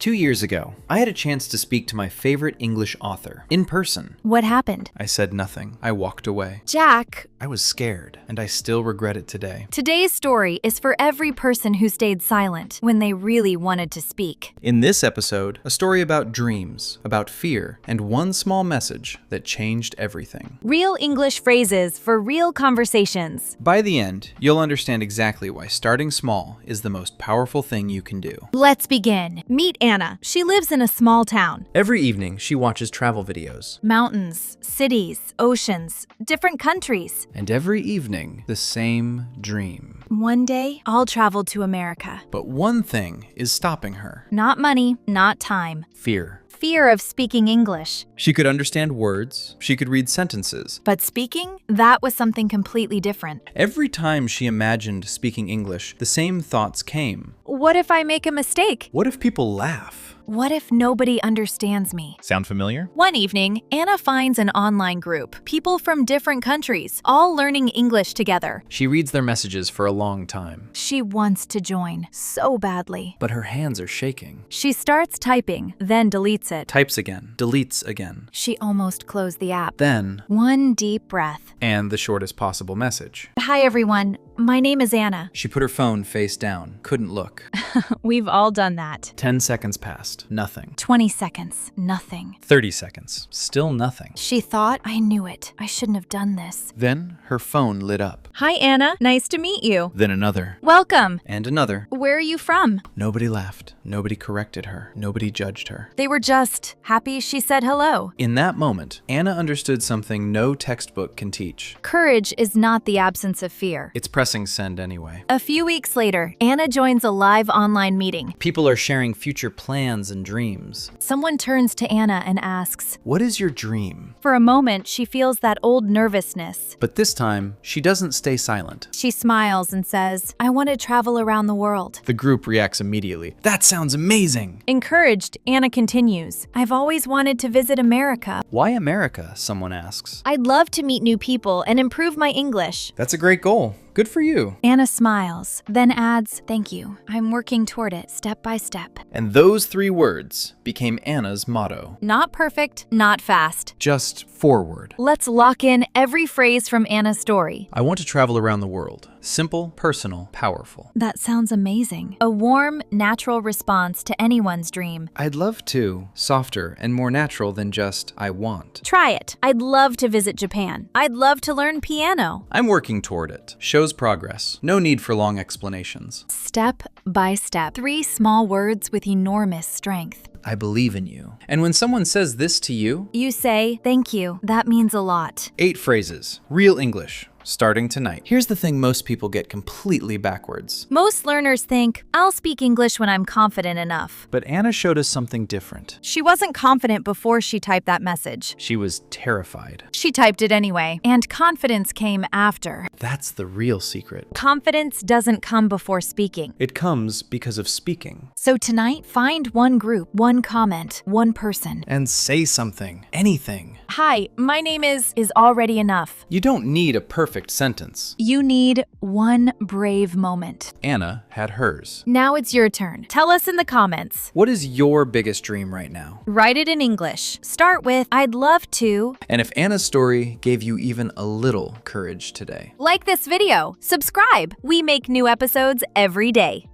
2 years ago, I had a chance to speak to my favorite English author, in person. What happened? I said nothing. I walked away. Jack, I was scared, and I still regret it today. today's story is for every person who stayed silent when they really wanted to speak. In this episode, a story about dreams, about fear, and one small message that changed everything. Real English phrases for real conversations. By the end, you'll understand exactly why starting small is the most powerful thing you can do. Let's begin. Meet Anna. She lives in a small town. Every evening, she watches travel videos. Mountains, cities, oceans, different countries. And every evening, the same dream. One day, I'll travel to America. But one thing is stopping her. Not money, not time. Fear. Fear of speaking English. She could understand words, she could read sentences. But speaking, that was something completely different. Every time she imagined speaking English, the same thoughts came. What if I make a mistake? What if people laugh? What if nobody understands me? Sound familiar? One evening, Anna finds an online group, people from different countries, all learning English together. She reads their messages for a long time. She wants to join so badly. But her hands are shaking. She starts typing, then deletes it. Types again, deletes again. She almost closed the app. Then, One deep breath. and the shortest possible message. Hi everyone, my name is Anna. She put her phone face down, couldn't look. We've all done that. 10 seconds passed, nothing. 20 seconds, nothing. 30 seconds, still nothing. She thought, I knew it. I shouldn't have done this. Then her phone lit up. Hi Anna, nice to meet you. Then another. Welcome. And another. Where are you from? Nobody laughed. Nobody corrected her. Nobody judged her. They were just happy she said hello. In that moment, Anna understood something no textbook can teach. Courage is not the absence of fear. It's pressing send anyway. A few weeks later, Anna joins a live online meeting. People are sharing future plans and dreams. Someone turns to Anna and asks. What is your dream? For a moment, she feels that old nervousness. But this time, she doesn't stay silent. She smiles and says, I want to travel around the world. The group reacts immediately. That sounds amazing! Encouraged, Anna continues, I've always wanted to visit America. Why America? Someone asks. I'd love to meet new people and improve my English. That's a great goal. Good for you. Anna smiles, then adds, thank you. I'm working toward it step by step. And those 3 words became Anna's motto. Not perfect, not fast. Just forward. Let's lock in every phrase from Anna's story. I want to travel around the world. Simple, personal, powerful. That sounds amazing. A warm, natural response to anyone's dream. I'd love to. Softer and more natural than just, I want. Try it. I'd love to visit Japan. I'd love to learn piano. I'm working toward it. Shows progress. No need for long explanations. Step by step. 3 small words with enormous strength. I believe in you. And when someone says this to you, You say, thank you. That means a lot. 8 phrases. Real English. Starting tonight. Here's the thing most people get completely backwards. Most learners think, I'll speak English when I'm confident enough. But Anna showed us something different. She wasn't confident before she typed that message. She was terrified. She typed it anyway, and confidence came after. That's the real secret. Confidence doesn't come before speaking. It comes because of speaking. So tonight, find one group, one comment, one person. And say something. Anything. Hi, my name is already enough. You don't need a perfect sentence. You need one brave moment. Anna had hers. Now it's your turn. Tell us in the comments. What is your biggest dream right now? Write it in English. Start with, I'd love to. And if Anna's story gave you even a little courage today. Like this video. Subscribe. We make new episodes every day.